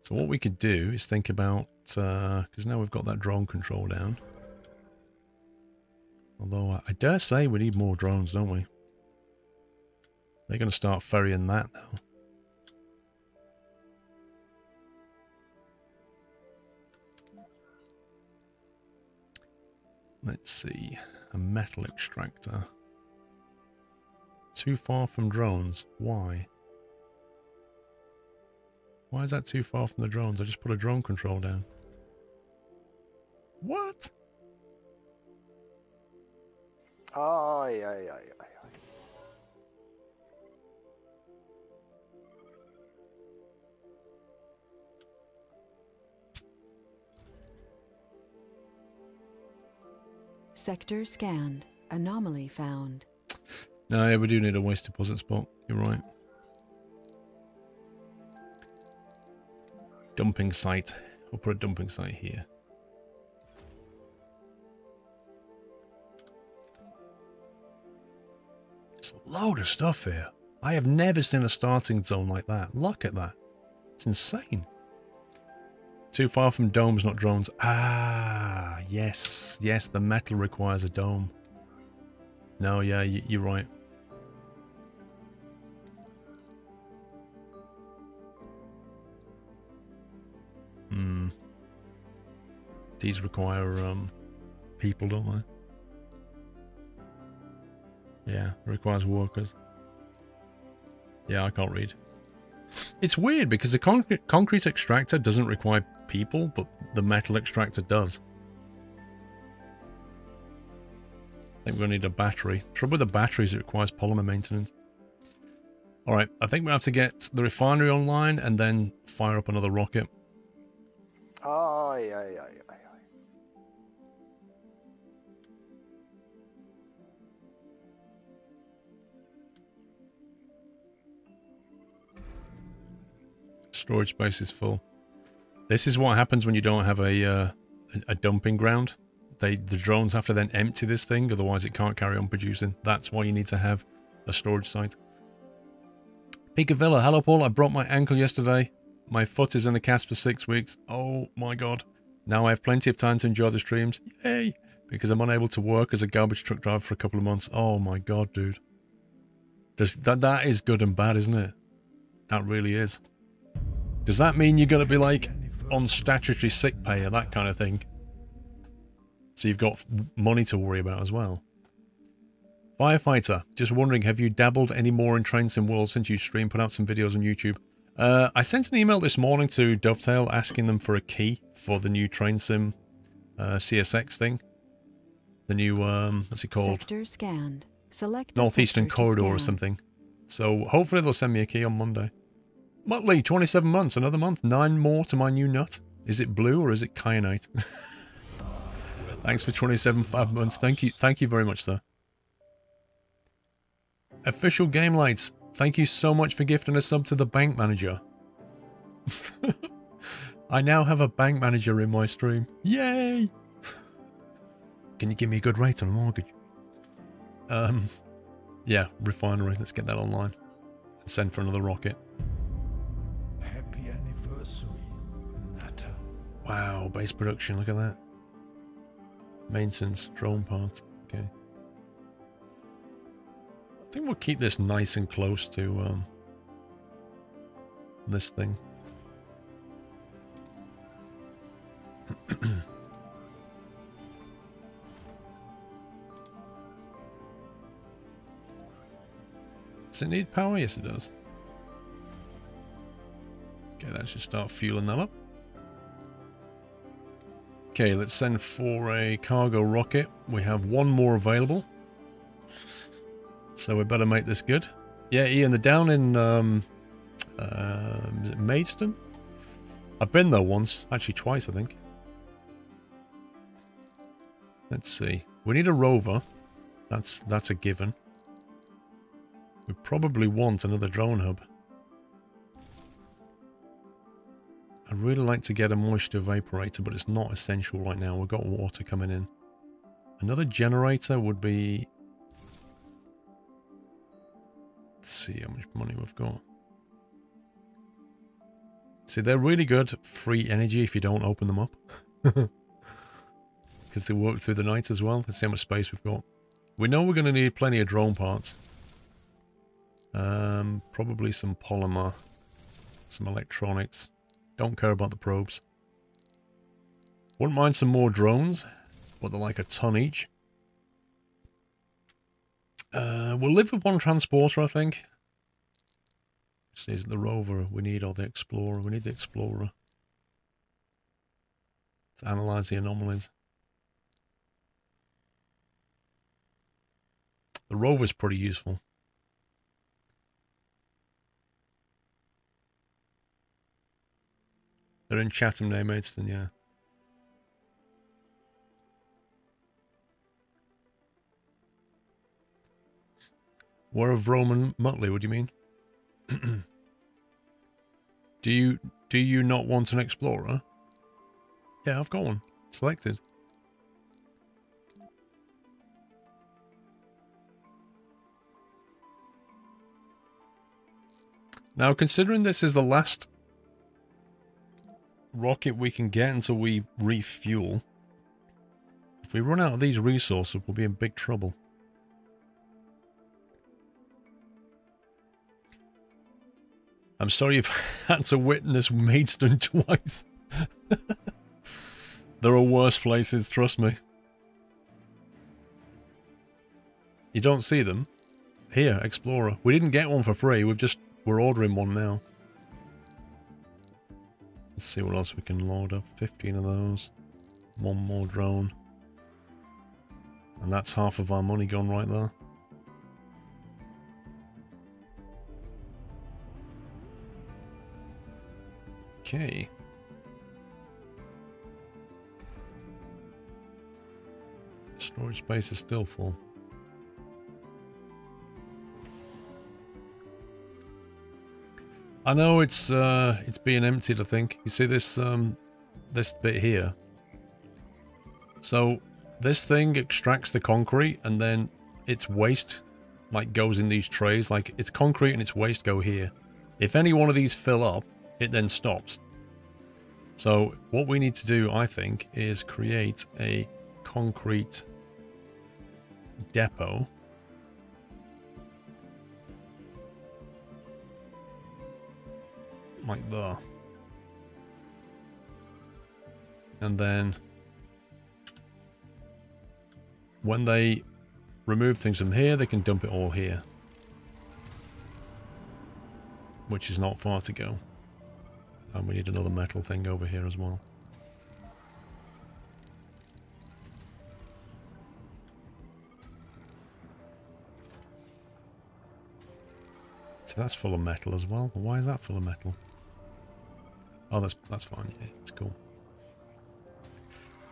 So what we could do is think about, because now we've got that drone control down. Although I dare say we need more drones, don't we? They're going to start ferrying that now. Let's see. A metal extractor. Too far from drones. Why? Why is that too far from the drones? I just put a drone control down. What? Aye, aye, aye, aye. Sector scanned. Anomaly found. No, yeah, we do need a waste deposit spot. You're right. Dumping site. We'll put a dumping site here. There's a load of stuff here. I have never seen a starting zone like that. Look at that. It's insane. Too far from domes, not drones. Ah, yes. Yes, the metal requires a dome. No, yeah, you're right. Hmm. These require people, don't they? Yeah, it requires workers. Yeah, I can't read. It's weird because the concrete extractor doesn't require people, but the metal extractor does. I think we're going to need a battery. Trouble with the batteries, it requires polymer maintenance. Alright, I think we have to get the refinery online and then fire up another rocket. Aye, aye, aye, aye, aye. Storage space is full. This is what happens when you don't have a dumping ground. The drones have to then empty this thing, otherwise it can't carry on producing. That's why you need to have a storage site. Peakavilla, hello Paul, I broke my ankle yesterday. My foot is in a cast for 6 weeks. Oh my god. Now I have plenty of time to enjoy the streams. Yay! Because I'm unable to work as a garbage truck driver for a couple of months. Oh my god, dude. That is good and bad, isn't it? That really is. Does that mean you're going to be like on statutory sick pay or that kind of thing? So you've got money to worry about as well. Firefighter, just wondering, have you dabbled any more in Train Sim World since you stream, put out some videos on YouTube? I sent an email this morning to Dovetail asking them for a key for the new Train Sim CSX thing. The new, what's it called? Sector scanned. Select Northeastern Corridor or something. So hopefully they'll send me a key on Monday. Muttley, 27 months, another month, 9 more to my new nut. Is it blue or is it kyanite? Thanks for 27 5 months. Thank you very much, sir. Official Game Lights, thank you so much for gifting a sub to the bank manager. I now have a bank manager in my stream. Yay! Can you give me a good rate on a mortgage? Yeah, refinery. Let's get that online. And send for another rocket. Happy anniversary, Natter. Wow, base production, look at that. Maintenance, drone part. Okay. I think we'll keep this nice and close to this thing. Does it need power? Yes, it does. Okay, that should start fueling that up. Okay, let's send for a cargo rocket. We have one more available. So we better make this good. Yeah, Ian, they're down in, is it Maidstone? I've been there once. Actually, twice, I think. Let's see. We need a rover. That's a given. We probably want another drone hub. I'd really like to get a moisture evaporator, but it's not essential right now. We've got water coming in. Another generator would be... Let's see how much money we've got. See, they're really good free energy if you don't open them up. Because they work through the night as well. Let's see how much space we've got. We know we're going to need plenty of drone parts. Probably some polymer. Some electronics. Don't care about the probes. Wouldn't mind some more drones. But they're like a ton each. We'll live with one transporter, I think. Which is the rover we need, or the explorer. We need the explorer. To analyze the anomalies. The rover's pretty useful. They're in Chatham near Maidstone, yeah. War of Roman Muttley, what do you mean? Do you not want an explorer? Yeah, I've got one. Selected. Now, considering this is the last rocket we can get until we refuel, if we run out of these resources, we'll be in big trouble. I'm sorry you've had to witness Maidstone twice. There are worse places, trust me. You don't see them? Here, Explorer. We didn't get one for free, we're ordering one now. Let's see what else we can load up. 15 of those. One more drone. And that's half of our money gone right there. Okay. Storage space is still full. I know it's being emptied, I think. You see this this bit here. So this thing extracts the concrete and then its waste like goes in these trays. Like its concrete and its waste go here. If any one of these fill up, it then stops. So what we need to do, I think, is create a concrete depot. Like that. And then when they remove things from here, they can dump it all here. Which is not far to go. And we need another metal thing over here as well. So that's full of metal as well. Why is that full of metal? Oh, that's fine. Yeah, it's cool.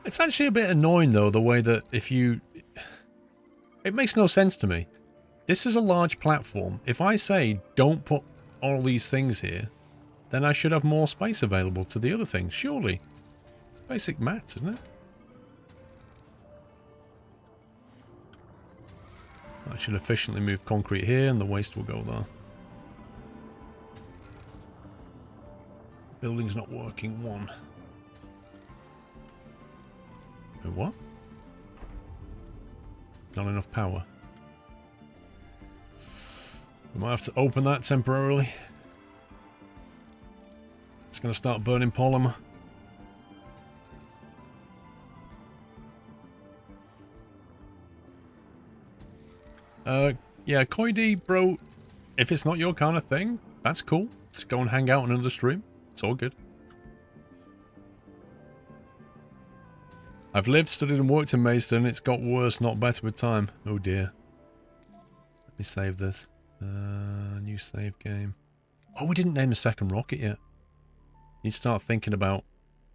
It's actually a bit annoying though, the way that if you... It makes no sense to me. This is a large platform. If I say don't put all these things here, then I should have more space available to the other things, surely. It's basic maths, isn't it? I should efficiently move concrete here and the waste will go there. Building's not working. One. Wait, what? Not enough power. We might have to open that temporarily. It's going to start burning polymer. Yeah, Koidi, bro, if it's not your kind of thing, that's cool. Let's go and hang out on another stream. It's all good. I've lived, studied and worked in Maidstone. It's got worse, not better with time. Oh dear. Let me save this. New save game. Oh, we didn't name the second rocket yet. You start thinking about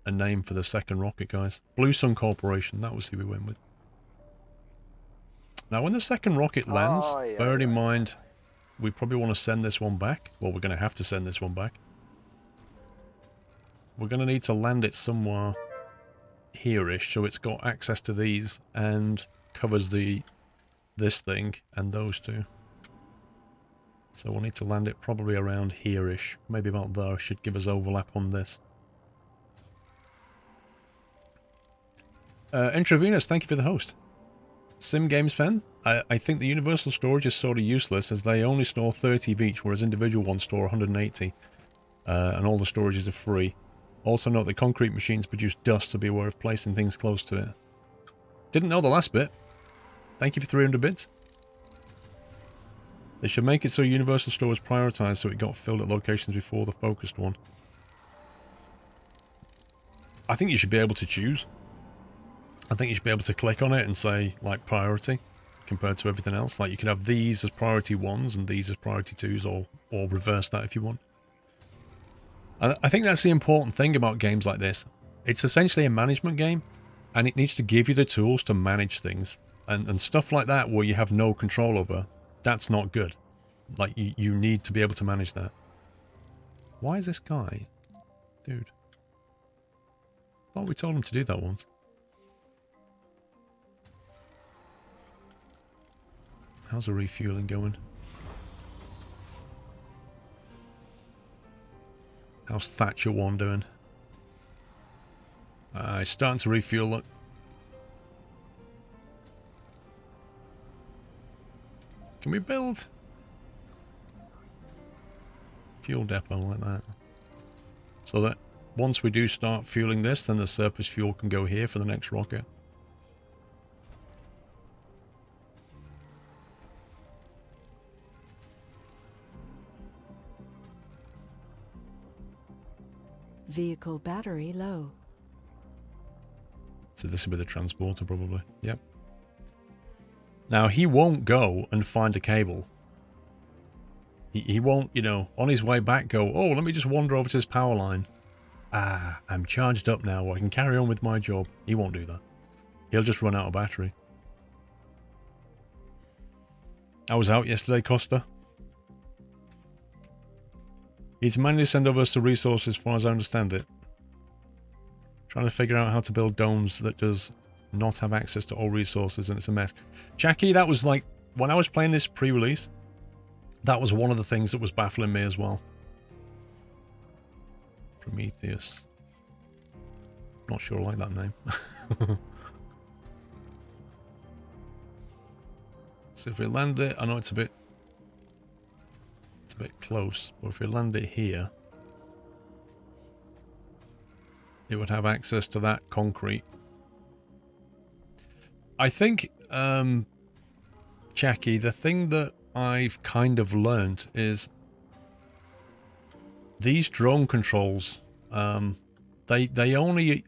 a name for the second rocket, guys. Blue Sun Corporation, that was who we went with. Now, when the second rocket lands, bearing in mind, we probably want to send this one back. Well, we're going to have to send this one back. We're going to need to land it somewhere here-ish, so it's got access to these and covers this thing and those two. So we'll need to land it probably around here-ish. Maybe about there. Should give us overlap on this. Intravenous, thank you for the host. Sim Games fan, I think the universal storage is sort of useless as they only store 30 of each, whereas individual ones store 180. And all the storages are free. Also note that concrete machines produce dust, so be aware of placing things close to it. Didn't know the last bit. Thank you for 300 bits. They should make it so universal store was prioritized so it got filled at locations before the focused one. I think you should be able to choose. I think you should be able to click on it and say, like, priority compared to everything else. Like, you could have these as priority 1s and these as priority 2s, or reverse that if you want. And I think that's the important thing about games like this. It's essentially a management game, and it needs to give you the tools to manage things. And stuff like that where you have no control over, that's not good. Like, you need to be able to manage that. Why is this guy? Dude. I thought we told him to do that once. How's the refueling going? How's Thatcher 1 doing? He's starting to refuel, look. Can we build? Fuel depot like that. So that once we do start fueling this, then the surplus fuel can go here for the next rocket. Vehicle battery low. So this will be the transporter probably. Yep. Now he won't go and find a cable. He won't, you know, on his way back go, oh, let me just wander over to this power line. Ah, I'm charged up now. I can carry on with my job. He won't do that. He'll just run out of battery. I was out yesterday, Costa. He's manually send over us the resources, as far as I understand it. Trying to figure out how to build domes that does not have access to all resources, and it's a mess. Jackie, that was like, when I was playing this pre-release, that was one of the things that was baffling me as well. Prometheus. Not sure I like that name. So if we land it, I know it's a bit close, but if we land it here, it would have access to that concrete. I think, Jackie, the thing that I've kind of learned is these drone controls, they only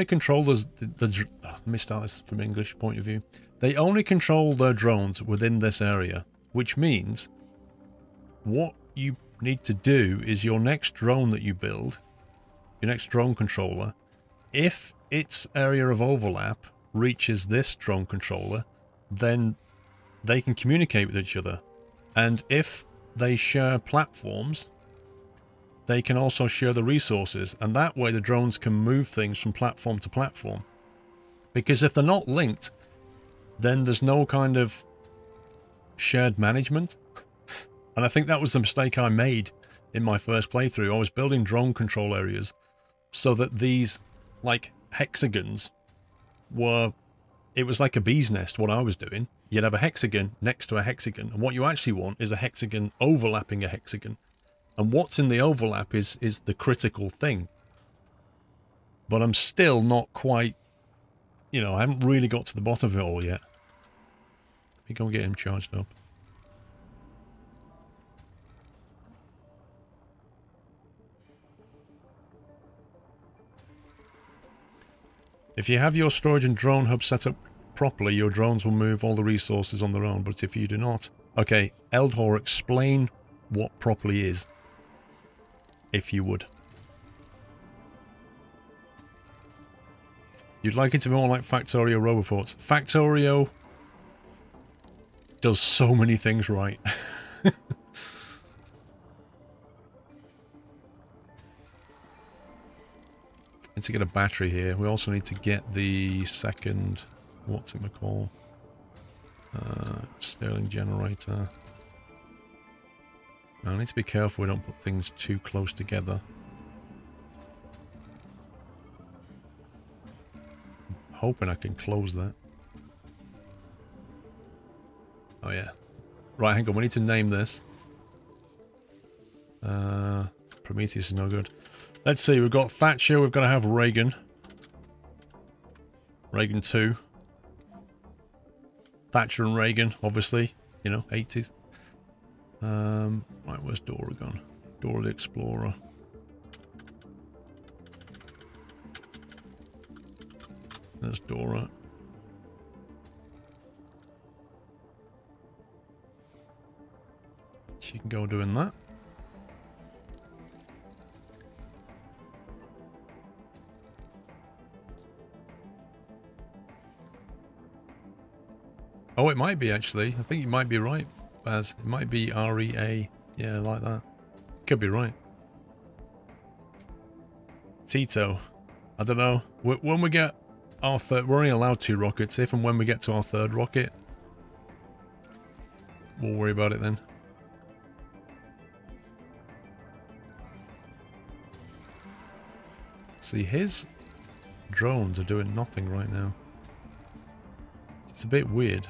control let me start this from English point of view. They only control their drones within this area, which means what you need to do is your next drone that you build, your next drone controller, if its area of overlap reaches this drone controller, then they can communicate with each other. And if they share platforms, they can also share the resources, and that way the drones can move things from platform to platform. Because if they're not linked, then there's no kind of shared management. And I think that was the mistake I made in my first playthrough. I was building drone control areas so that these, like, hexagons were... It was like a bee's nest, what I was doing. You'd have a hexagon next to a hexagon, and what you actually want is a hexagon overlapping a hexagon. And what's in the overlap is the critical thing. But I'm still not quite... You know, I haven't really got to the bottom of it all yet. Let me go and get him charged up. If you have your storage and drone hub set up properly, your drones will move all the resources on their own, but if you do not... Okay, Eldor, explain what properly is, if you would. You'd like it to be more like Factorio Roboports. Factorio does so many things right. Need to get a battery here. We also need to get the second... What's it called? Stirling generator. Now, I need to be careful we don't put things too close together. I'm hoping I can close that. Oh yeah. Right, hang on, we need to name this. Prometheus is no good. Let's see, we've got Thatcher, we've got to have Reagan. Reagan 2. Thatcher and Reagan, obviously. You know, 80s. Right, where's Dora gone? Dora the Explorer. There's Dora. She can go doing that. Oh, it might be actually. I think you might be right, Baz. It might be REA. Yeah, like that. Could be right. Tito. I don't know. When we get our third... We're only allowed 2 rockets. If and when we get to our 3rd rocket, we'll worry about it then. See, his drones are doing nothing right now. It's a bit weird.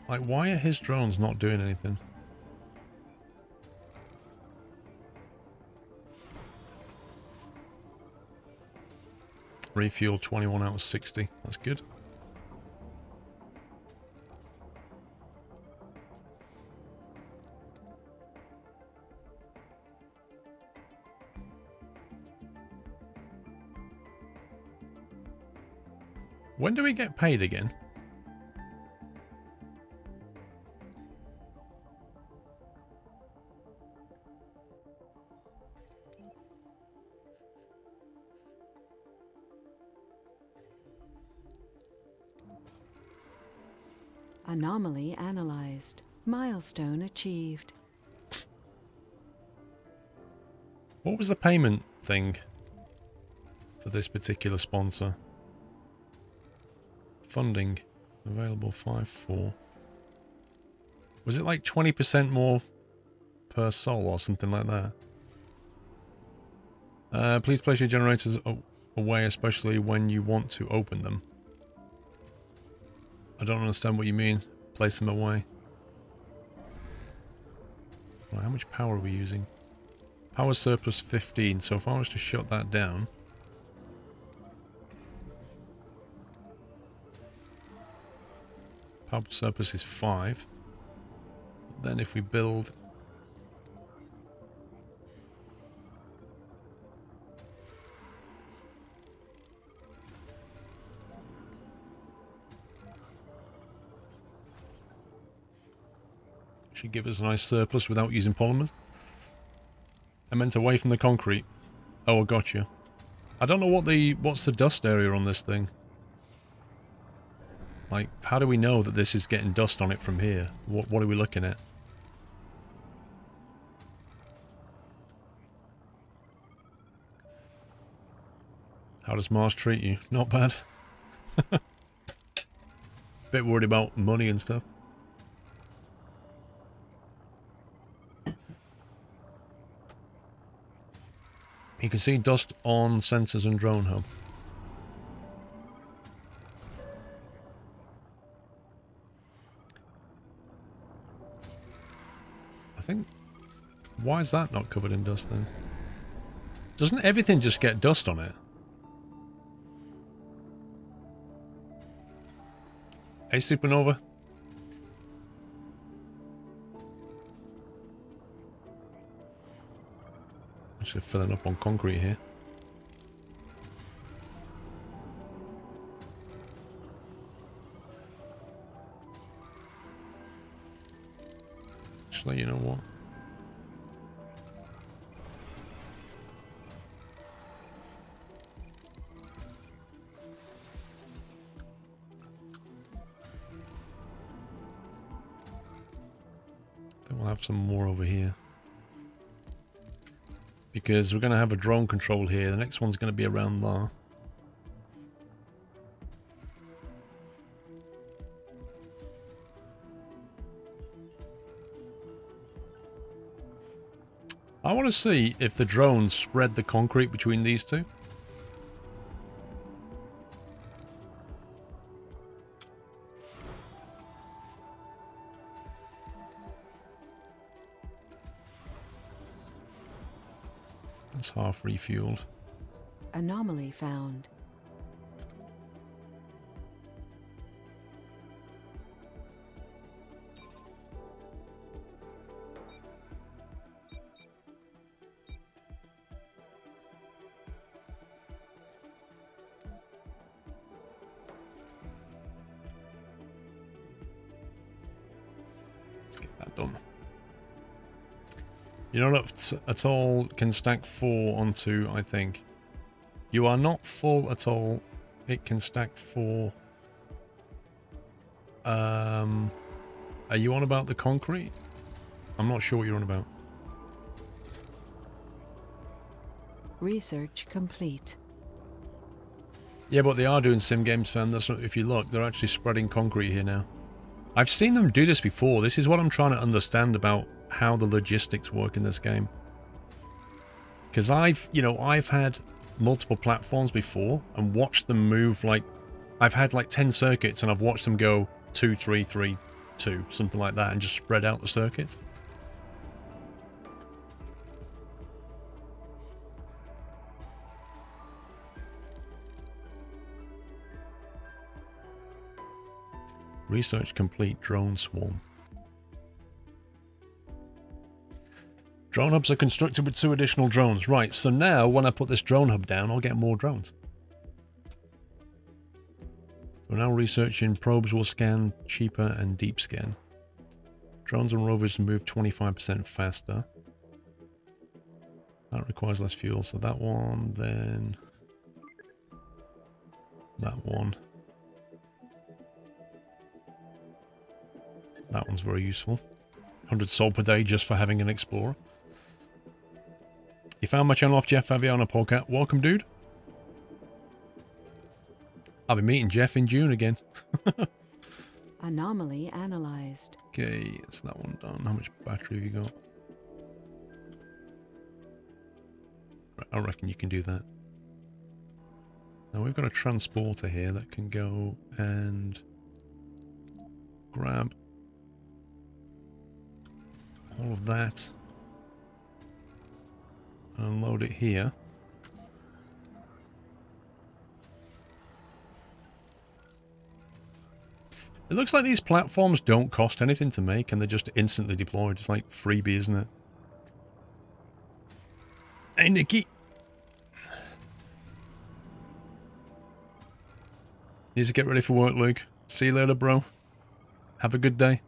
Like, why are his drones not doing anything? Refuel 21 out of 60. That's good. When do we get paid again? Anomaly analyzed. Milestone achieved. What was the payment thing for this particular sponsor? Funding available 5-4. Was it like 20% more per soul or something like that? Please place your generators away, especially when you want to open them. I don't understand what you mean. Place them away. Right, how much power are we using? Power surplus 15, so if I was to shut that down... Power surplus is 5. Then if we build... Should give us a nice surplus without using polymers. I meant away from the concrete. Oh, I got you. I don't know what's the dust area on this thing. Like, how do we know that this is getting dust on it from here? What are we looking at? How does Mars treat you? Not bad. Bit worried about money and stuff. You can see dust on sensors and drone hub. I think... Why is that not covered in dust then? Doesn't everything just get dust on it? Hey, Supernova. Actually filling up on concrete here. Actually, you know what? Then we'll have some more over here. Because we're going to have a drone control here. The next one's going to be around there. I want to see if the drones spread the concrete between these two. That's half refueled. Anomaly found. Let's get that done. You're not at all can stack 4 onto, I think. You are not full at all. It can stack 4. Are you on about the concrete? I'm not sure what you're on about. Research complete. Yeah, but they are doing sim games, fam. That's not, if you look, they're actually spreading concrete here now. I've seen them do this before. This is what I'm trying to understand about how the logistics work in this game. Because I've had multiple platforms before and watched them move. Like, I've had like 10 circuits and I've watched them go 2, 3, 3, 2, something like that, and just spread out the circuits. Research complete. Drone swarm. Drone hubs are constructed with 2 additional drones. Right, so now when I put this drone hub down, I'll get more drones. We're now researching probes will scan cheaper and deep scan. Drones and rovers move 25% faster. That requires less fuel, so that one, then that one. That one's very useful. 100 sol per day just for having an explorer. You found my channel off Jeff Faviana Polcat. Welcome, dude. I'll be meeting Jeff in June again. Anomaly analyzed. Okay, that's that one done. How much battery have you got? Right, I reckon you can do that. Now we've got a transporter here that can go and grab all of that and unload it here. It looks like these platforms don't cost anything to make and they're just instantly deployed. It's like freebie, isn't it? Hey, Nikki. Need to get ready for work, Luke. See you later, bro. Have a good day.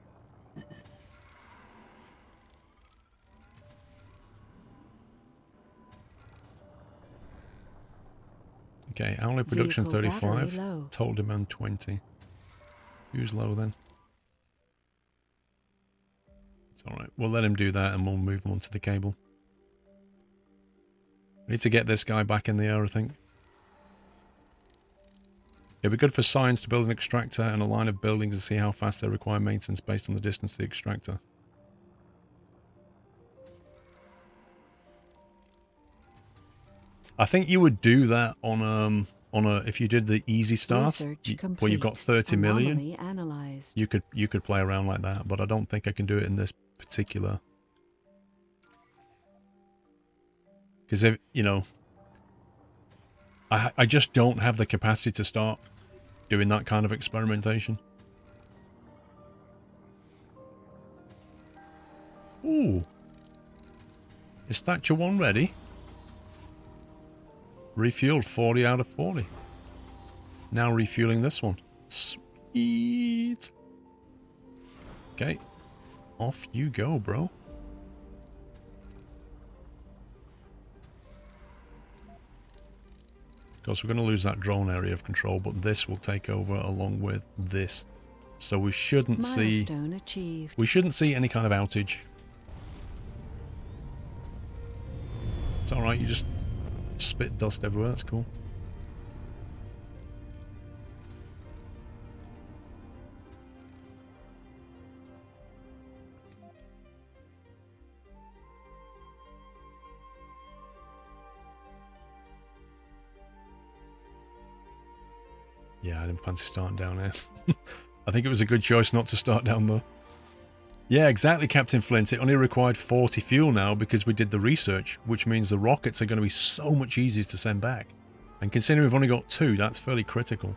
Okay, hourly production Vehicle 35, battery low. total demand 20. Who's low then? It's alright, we'll let him do that and we'll move him onto the cable. We need to get this guy back in the air, I think. It'd be good for science to build an extractor and a line of buildings to see how fast they require maintenance based on the distance to the extractor. I think you would do that on a if you did the easy start where you've got 30 million. Analyzed. You could play around like that, but I don't think I can do it in this particular. Because if you know, I just don't have the capacity to start doing that kind of experimentation. Ooh, is Thatcher 1 ready? Refueled 40 out of 40. Now refueling this one. Sweet. Okay. Off you go, bro. Of course, we're going to lose that drone area of control, but this will take over along with this. So we shouldn't Milestone achieved. we shouldn't see any kind of outage. It's alright, you just spit dust everywhere, that's cool. Yeah, I didn't fancy starting down here. I think it was a good choice not to start down though. Yeah, exactly, Captain Flint. It only required 40 fuel now because we did the research, which means the rockets are going to be so much easier to send back. And considering we've only got 2, that's fairly critical.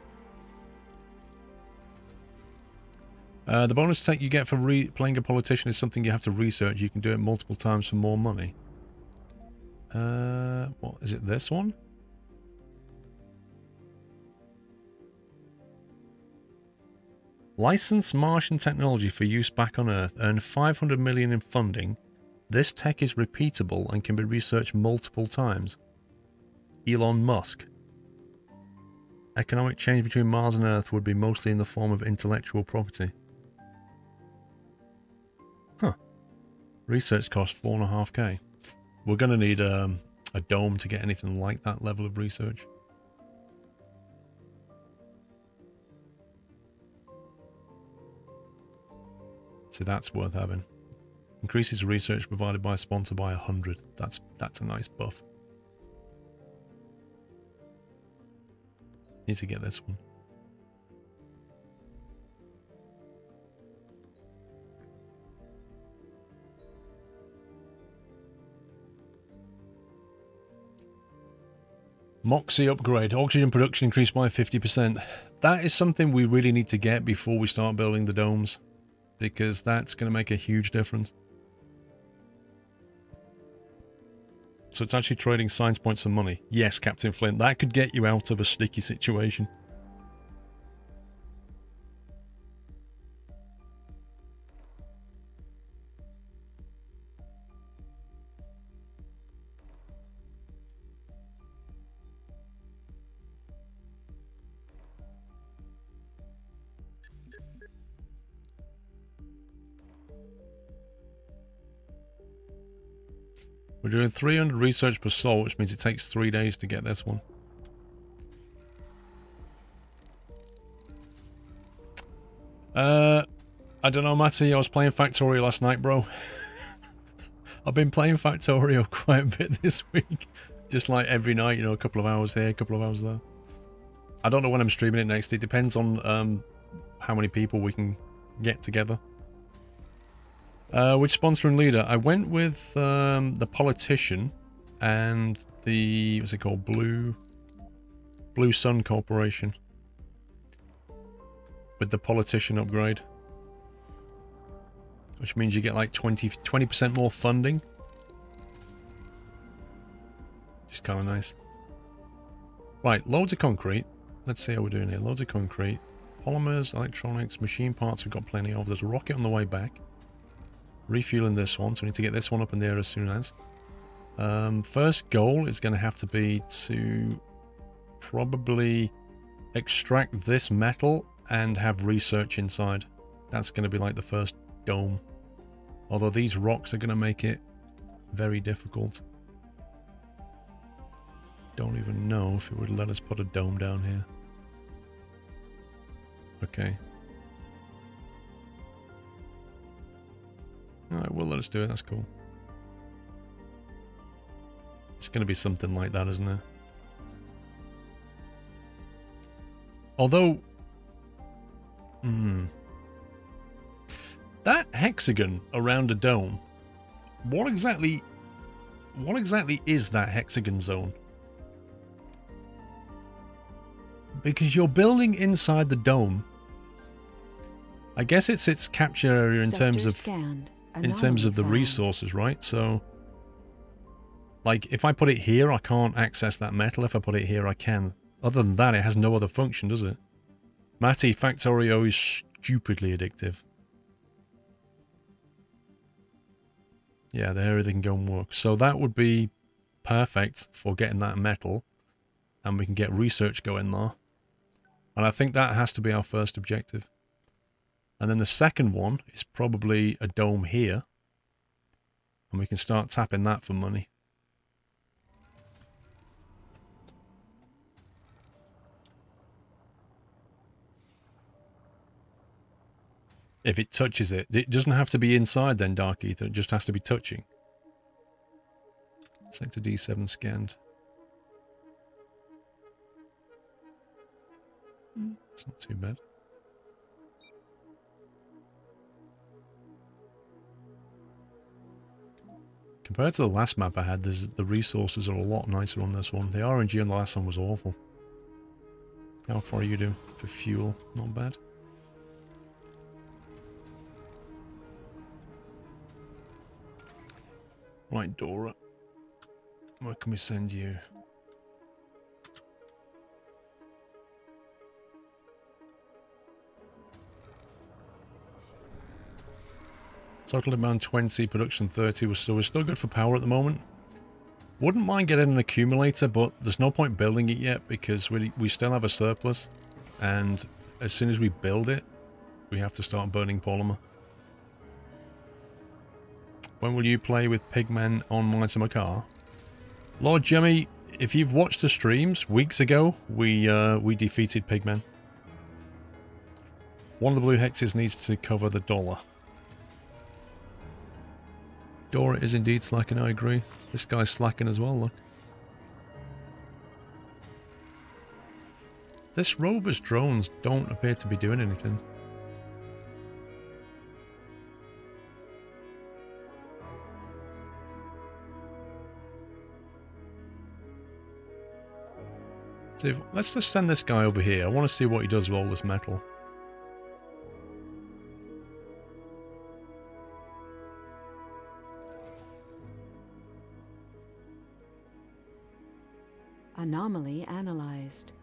The bonus tech you get for playing a politician is something you have to research. You can do it multiple times for more money. What is it? This one? License Martian technology for use back on Earth. Earn 500 million in funding. This tech is repeatable and can be researched multiple times. Elon Musk. Economic change between Mars and Earth would be mostly in the form of intellectual property. Huh. Research cost 4.5k. We're going to need a dome to get anything like that level of research. So that's worth having. Increases research provided by a sponsor by 100. That's a nice buff. Need to get this one. Moxie upgrade. Oxygen production increased by 50%. That is something we really need to get before we start building the domes, because that's going to make a huge difference. So it's actually trading science points for money. Yes, Captain Flint, that could get you out of a sticky situation. We're doing 300 research per soul, which means it takes 3 days to get this one. I don't know, Matty. I was playing Factorio last night, bro. I've been playing Factorio quite a bit this week. Just like every night, you know, a couple of hours here, a couple of hours there. I don't know when I'm streaming it next. It depends on how many people we can get together. Which sponsor and leader? I went with the politician and the, what's it called? Blue Sun Corporation. With the politician upgrade. Which means you get like 20% more funding. Which is kind of nice. Right, loads of concrete. Let's see how we're doing here. Loads of concrete. Polymers, electronics, machine parts we've got plenty of. There's a rocket on the way back. Refueling this one, so we need to get this one up in there as soon as. First goal is going to have to be to probably extract this metal and have research inside. That's going to be like the first dome. Although these rocks are going to make it very difficult. Don't even know if it would let us put a dome down here. Okay. Alright, we'll let us do it, that's cool. It's going to be something like that, isn't it? Although... that hexagon around a dome, what exactly is that hexagon zone? Because you're building inside the dome. I guess it's its capture area in terms of the resources, right? So, like, if I put it here, I can't access that metal. If I put it here, I can. Other than that, it has no other function, does it? Matty, Factorio is stupidly addictive. Yeah, there everything can go and work. So that would be perfect for getting that metal. And we can get research going there. And I think that has to be our first objective. And then the second one is probably a dome here. And we can start tapping that for money. If it touches it. It doesn't have to be inside then, Dark Ether. It just has to be touching. Sector D7 scanned. It's not too bad. Compared to the last map I had, the resources are a lot nicer on this one. The RNG on the last one was awful. How far are you doing for fuel? Not bad. Right, Dora. Where can we send you? Total demand 20, production 30, so we're still good for power at the moment. Wouldn't mind getting an accumulator, but there's no point building it yet because we still have a surplus. And as soon as we build it, we have to start burning polymer. When will you play with pigmen on Mighty Makar? Lord Jimmy, if you've watched the streams, weeks ago, we defeated pigmen. One of the blue hexes needs to cover the dollar. Dora is indeed slacking, I agree. This guy's slacking as well, look. This rover's drones don't appear to be doing anything. So let's just send this guy over here. I want to see what he does with all this metal. Anomaly analyzed.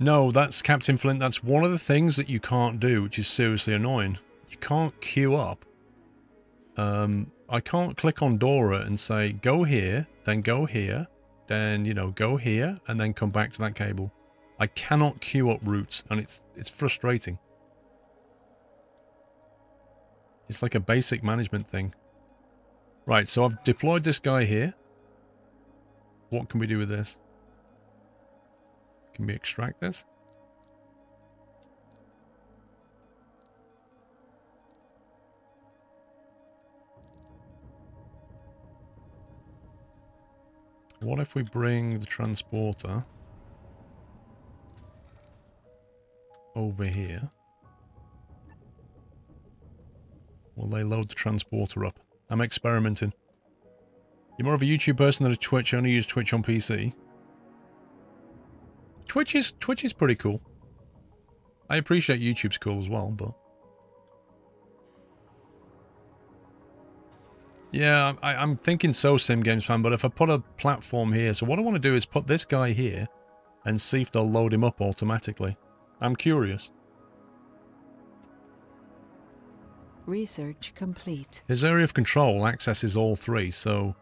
No, that's Captain Flint. That's one of the things that you can't do, which is seriously annoying. You can't queue up. I can't click on Dora and say, go here, then go here, then, you know, go here, and then come back to that cable. I cannot queue up routes, and it's frustrating. It's like a basic management thing. Right, so I've deployed this guy here. What can we do with this? Can we extract this? What if we bring the transporter over here? Will they load the transporter up? I'm experimenting. You're more of a YouTube person than a Twitch. I only use Twitch on PC. Twitch is pretty cool. I appreciate YouTube's cool as well, but... Yeah, I'm thinking so, Sim Games fan, but if I put a platform here... So what I want to do is put this guy here and see if they'll load him up automatically. I'm curious. Research complete. His area of control accesses all three, so...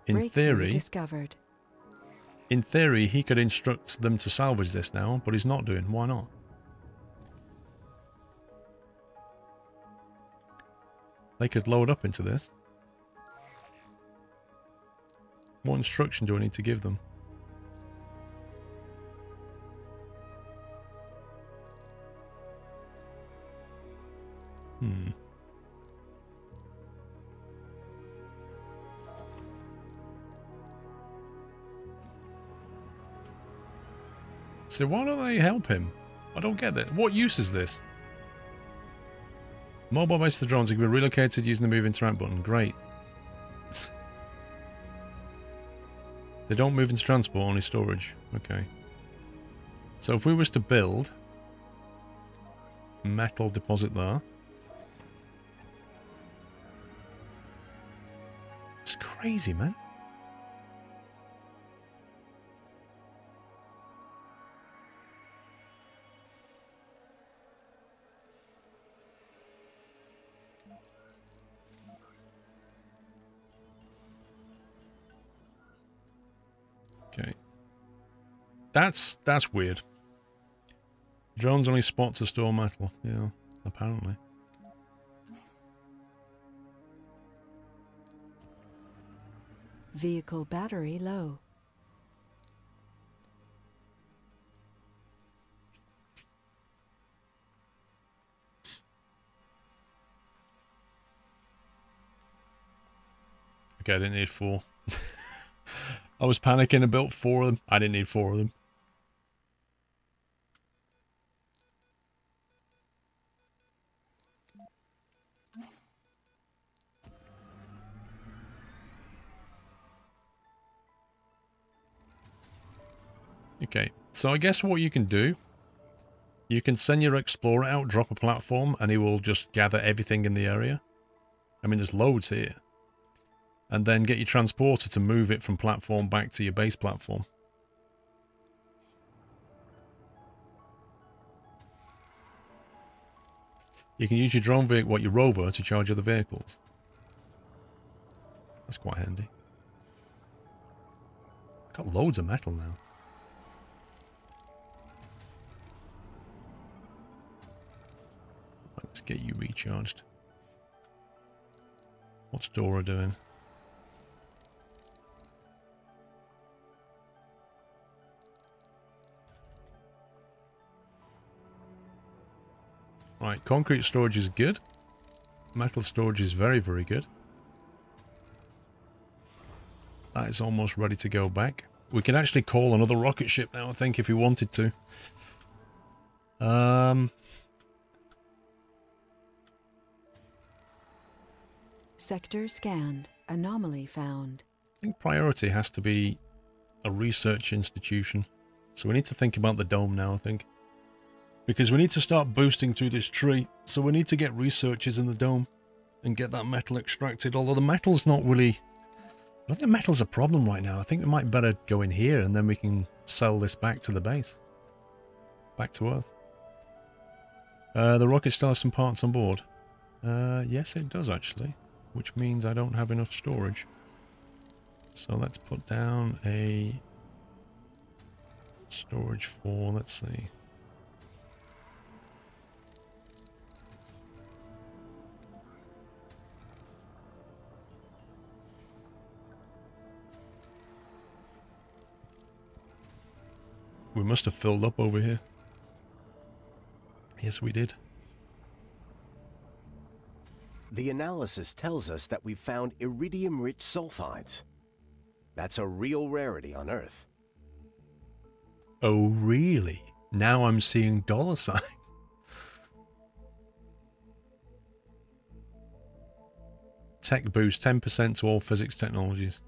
In theory... discovered. In theory, he could instruct them to salvage this now, but he's not doing. Why not? They could load up into this. What instruction do I need to give them? So why don't they help him? I don't get that. What use is this? Mobile base of the drones can be relocated using the move interact button. Great. They don't move into transport, only storage. Okay. So if we was to build metal deposit there. It's crazy, man. Okay. That's weird. Drones only spot to store metal. Yeah, apparently. Vehicle battery low. Okay, I didn't need 4. I was panicking and built 4 of them. I didn't need 4 of them. Okay, so I guess what you can do, you can send your explorer out, drop a platform, and he will just gather everything in the area. I mean, there's loads here. And then get your transporter to move it from platform back to your base platform. You can use your drone vehicle, your rover, to charge other vehicles. That's quite handy. Got loads of metal now. Let's get you recharged. What's Dora doing? Right, concrete storage is good. Metal storage is very, very good. That is almost ready to go back. We can actually call another rocket ship now, I think, if we wanted to. Sector scanned. Anomaly found. I think priority has to be a research institution. So we need to think about the dome now, I think. Because we need to start boosting through this tree. So we need to get researchers in the dome and get that metal extracted. Although the metal's not really... I don't think metal's a problem right now. I think we might better go in here and then we can sell this back to the base. Back to Earth. The rocket still has some parts on board. Yes, it does actually. Which means I don't have enough storage. So let's put down a storage for, let's see. We must have filled up over here. Yes, we did. The analysis tells us that we've found iridium-rich sulfides. That's a real rarity on Earth. Oh, really? Now I'm seeing dollar signs. Tech boost, 10% to all physics technologies.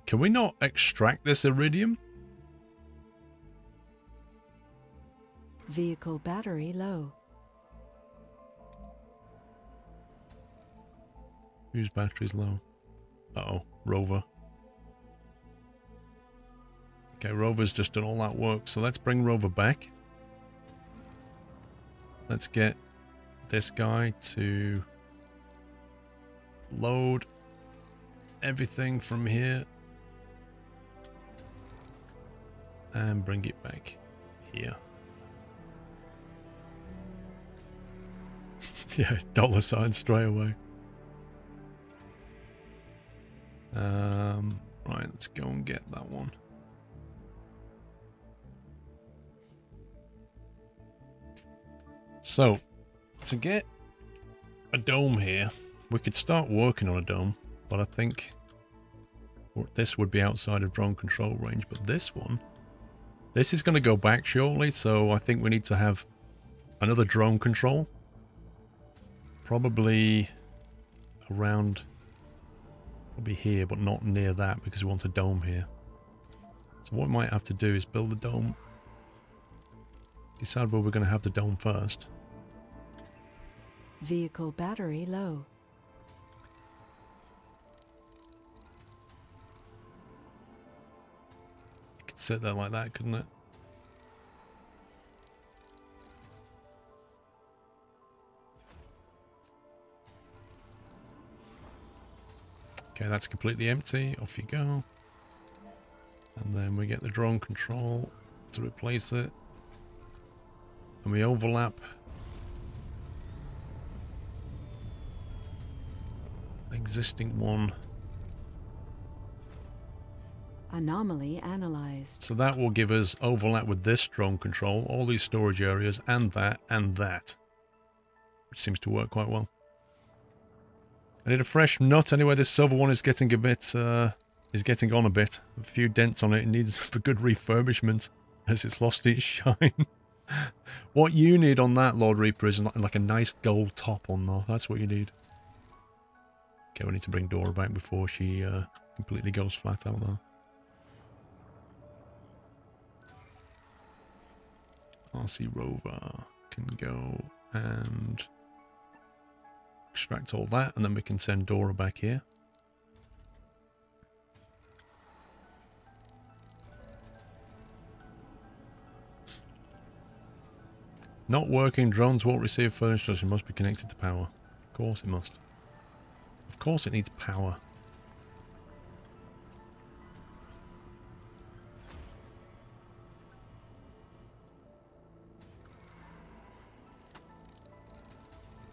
Can we not extract this iridium? Vehicle battery low. Whose battery's low? Uh-oh, rover. Okay, rover's just done all that work, so let's bring rover back. Let's get this guy to load everything from here and bring it back here. Yeah, dollar sign straight away. Right, let's go and get that one. So, to get a dome here, we could start working on a dome, but I think this would be outside of drone control range, but this one, this is going to go back shortly, so I think we need to have another drone control. Probably around, probably here, but not near that because we want a dome here. So what we might have to do is build the dome. Decide where we're going to have the dome first. Vehicle battery low. It could sit there like that, couldn't it? Okay, that's completely empty. Off you go. And then we get the drone control to replace it. And we overlap existing one. Anomaly analyzed. So that will give us overlap with this drone control, all these storage areas, and that, which seems to work quite well. I need a fresh nut anyway. This silver one is getting a bit, is getting on a bit. A few dents on it. It needs a good refurbishment as it's lost its shine. What you need on that, Lord Reaper, is like a nice gold top on there. That's what you need. Okay, we need to bring Dora back before she completely goes flat out there. RC Rover can go and extract all that, and then we can send Dora back here. Not working. Drones won't receive further instruction. Must be connected to power. Of course it must. Of course it needs power.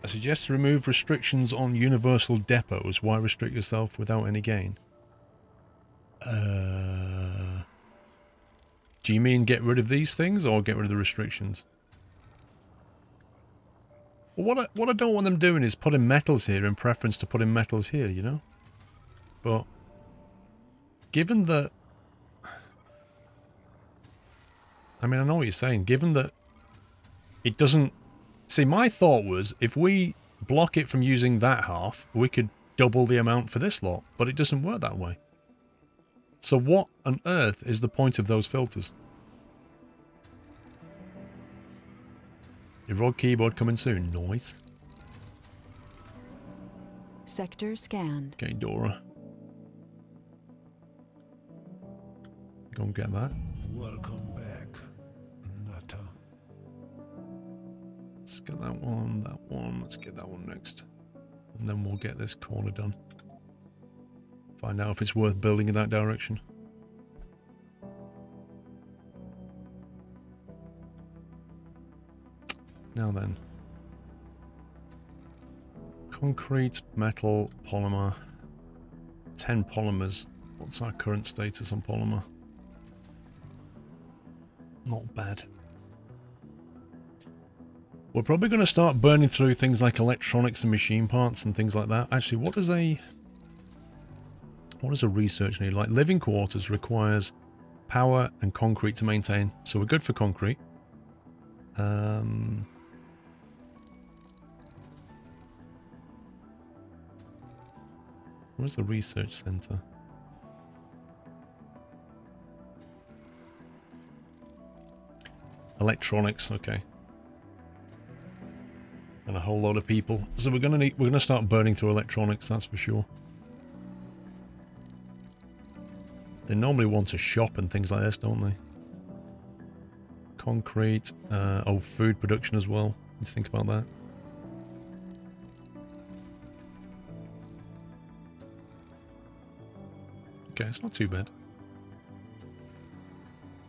I suggest to remove restrictions on universal depots. Why restrict yourself without any gain? Do you mean get rid of these things or get rid of the restrictions? Well, what I don't want them doing is putting metals here in preference to putting metals here, you know? But given that... I mean, I know what you're saying. Given that it doesn't... See, my thought was, if we block it from using that half, we could double the amount for this lot, but it doesn't work that way. So what on earth is the point of those filters? Your rod keyboard coming soon. Nice. Sector scanned. Okay, Dora. Go and get that. Welcome back, Nutter. Let's get that one, that one. Let's get that one next. And then we'll get this corner done. Find out if it's worth building in that direction. Now then. Concrete, metal, polymer. 10 polymers. What's our current status on polymer? Not bad. We're probably going to start burning through things like electronics and machine parts and things like that. Actually, what does a research need? Like living quarters requires power and concrete to maintain. So we're good for concrete. Where's the research center? Electronics, okay. And a whole load of people. So we're gonna start burning through electronics, that's for sure. They normally want to shop and things like this, don't they? Concrete, oh, food production as well. Let's think about that. Okay, it's not too bad.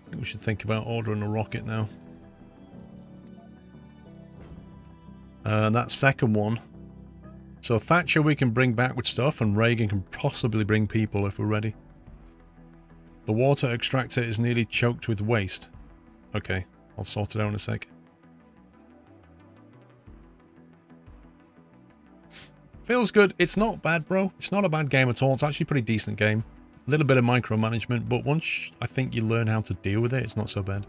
I think we should think about ordering a rocket now. That second one. So Thatcher we can bring back with stuff, and Reagan can possibly bring people if we're ready. The water extractor is nearly choked with waste. Okay, I'll sort it out in a sec. Feels good. It's not bad, bro. It's not a bad game at all. It's actually a pretty decent game. A little bit of micromanagement, but once I think you learn how to deal with it, it's not so bad.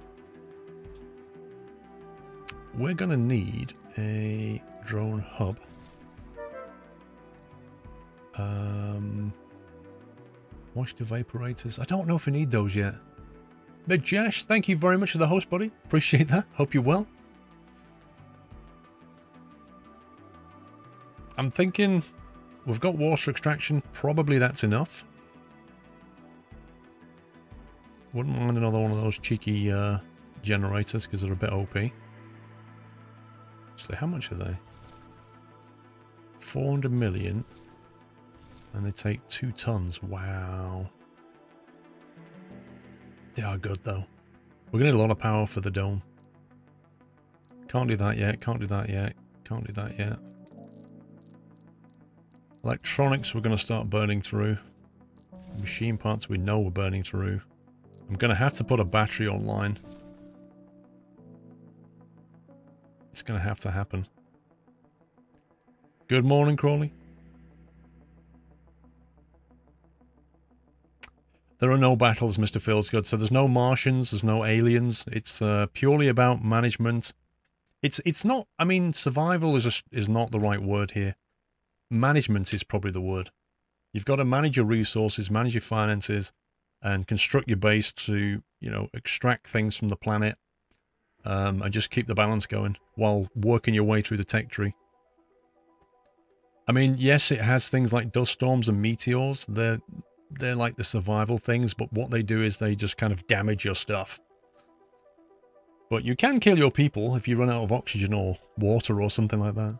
We're going to need a drone hub. Moisture evaporators. I don't know if we need those yet. But Josh, thank you very much for the host, buddy. Appreciate that. Hope you're well. I'm thinking we've got water extraction. Probably that's enough. Wouldn't mind another one of those cheeky generators because they're a bit OP. Actually, how much are they? 400 million. And they take 2 tons. Wow. They are good though. We're going to need a lot of power for the dome. Can't do that yet. Can't do that yet. Can't do that yet. Electronics we're going to start burning through. Machine parts we know we're burning through. I'm going to have to put a battery online. It's going to have to happen. Good morning, Crawley. There are no battles, Mr. Feelsgood, so there's no Martians, there's no aliens. It's purely about management. It's not, I mean, survival is not the right word here. Management is probably the word. You've got to manage your resources, manage your finances, and construct your base to, you know, extract things from the planet, and just keep the balance going while working your way through the tech tree. I mean, yes, it has things like dust storms and meteors. They're like the survival things, but what they do is they just kind of damage your stuff. But you can kill your people if you run out of oxygen or water or something like that.